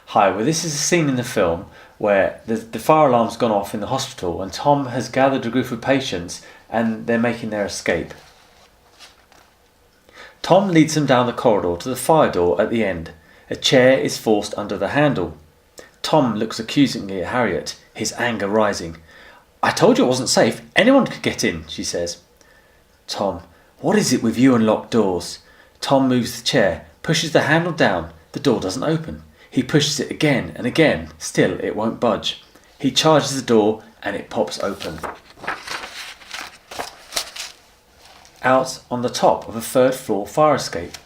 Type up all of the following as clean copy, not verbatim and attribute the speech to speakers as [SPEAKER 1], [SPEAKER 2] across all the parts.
[SPEAKER 1] Hi, well this is a scene in the film where the fire alarm's gone off in the hospital and Tom has gathered a group of patients and they're making their escape. Tom leads them down the corridor to the fire door at the end. A chair is forced under the handle. Tom looks accusingly at Harriet, his anger rising. "I told you it wasn't safe. Anyone could get in," she says. Tom, "What is it with you and locked doors?" Tom moves the chair, pushes the handle down. The door doesn't open. He pushes it again and again. Still, it won't budge. He charges the door and it pops open. Out on the top of a third floor fire escape.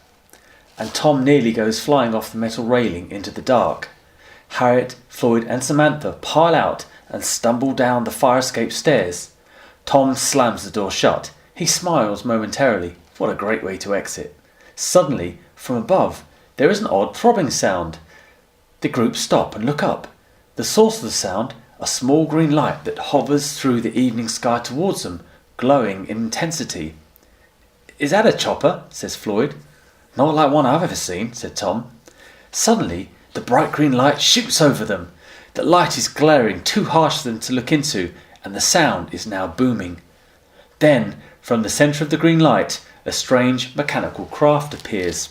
[SPEAKER 1] And Tom nearly goes flying off the metal railing into the dark. Harriet, Floyd and Samantha pile out and stumble down the fire escape stairs. Tom slams the door shut. He smiles momentarily. What a great way to exit. Suddenly, from above, there is an odd throbbing sound. The group stop and look up. The source of the sound, a small green light that hovers through the evening sky towards them, glowing in intensity. "Is that a chopper?" says Floyd. "Not like one I've ever seen," said Tom. Suddenly, the bright green light shoots over them. The light is glaring too harsh for them to look into, and the sound is now booming. Then, from the centre of the green light, a strange mechanical craft appears.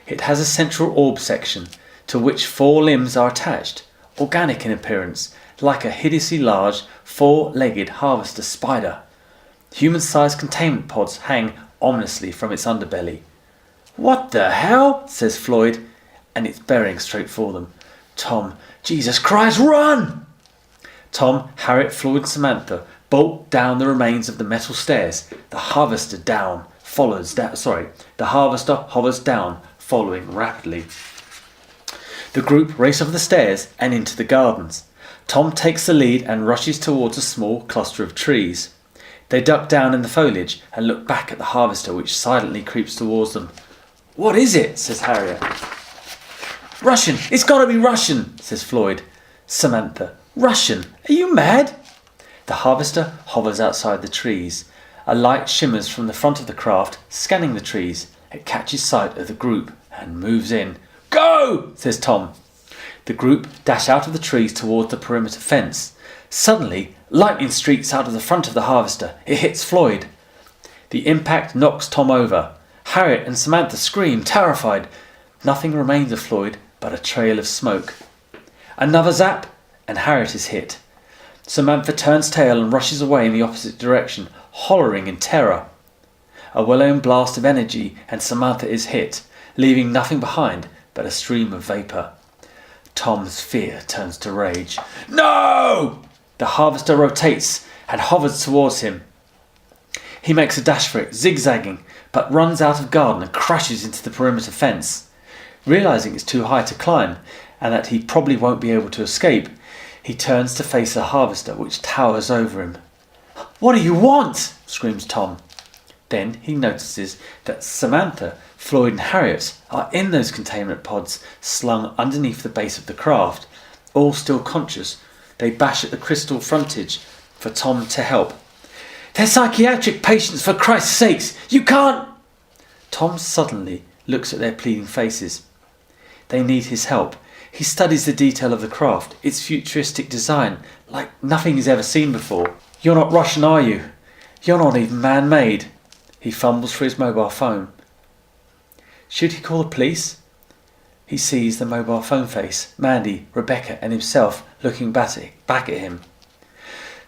[SPEAKER 1] It has a central orb section, to which 4 limbs are attached, organic in appearance, like a hideously large 4-legged harvester spider. Human-sized containment pods hang ominously from its underbelly. "What the hell?" says Floyd, and it's bearing straight for them. Tom, "Jesus Christ, run!" Tom, Harriet, Floyd and Samantha bolt down the remains of the metal stairs. The harvester hovers down, following rapidly. The group race over the stairs and into the gardens. Tom takes the lead and rushes towards a small cluster of trees. They duck down in the foliage and look back at the harvester, which silently creeps towards them. "What is it?" says Harriet. "Russian! It's got to be Russian!" says Floyd. Samantha, "Russian? Are you mad?" The harvester hovers outside the trees. A light shimmers from the front of the craft, scanning the trees. It catches sight of the group and moves in. "Go!" says Tom. The group dash out of the trees towards the perimeter fence. Suddenly, lightning streaks out of the front of the harvester. It hits Floyd. The impact knocks Tom over. Harriet and Samantha scream, terrified. Nothing remains of Floyd but a trail of smoke. Another zap, and Harriet is hit. Samantha turns tail and rushes away in the opposite direction, hollering in terror. A well-aimed blast of energy and Samantha is hit, leaving nothing behind but a stream of vapour. Tom's fear turns to rage. "No!" The harvester rotates and hovers towards him. He makes a dash for it, zigzagging, but runs out of garden and crashes into the perimeter fence. Realising it's too high to climb and that he probably won't be able to escape, he turns to face the harvester, which towers over him. "What do you want?" screams Tom. Then he notices that Samantha, Floyd and Harriet are in those containment pods slung underneath the base of the craft. All still conscious, they bash at the crystal frontage for Tom to help. "They're psychiatric patients, for Christ's sakes! You can't—" Tom suddenly looks at their pleading faces. They need his help. He studies the detail of the craft, its futuristic design, like nothing he's ever seen before. "You're not Russian, are you? You're not even man-made." He fumbles for his mobile phone. Should he call the police? He sees the mobile phone face, Mandy, Rebecca and himself looking back at him.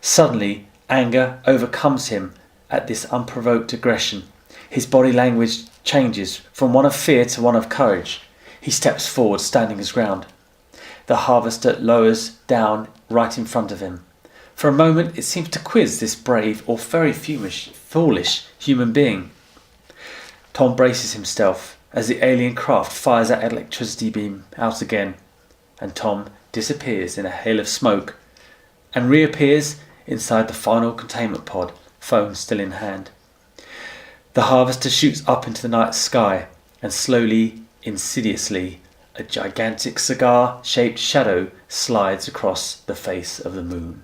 [SPEAKER 1] Suddenly, anger overcomes him at this unprovoked aggression. His body language changes from one of fear to one of courage. He steps forward, standing his ground. The harvester lowers down right in front of him. For a moment it seems to quiz this brave or very foolish human being. Tom braces himself as the alien craft fires that electricity beam out again, and Tom disappears in a hail of smoke and reappears inside the final containment pod, phone still in hand. The harvester shoots up into the night sky, and slowly, insidiously, a gigantic cigar-shaped shadow slides across the face of the moon.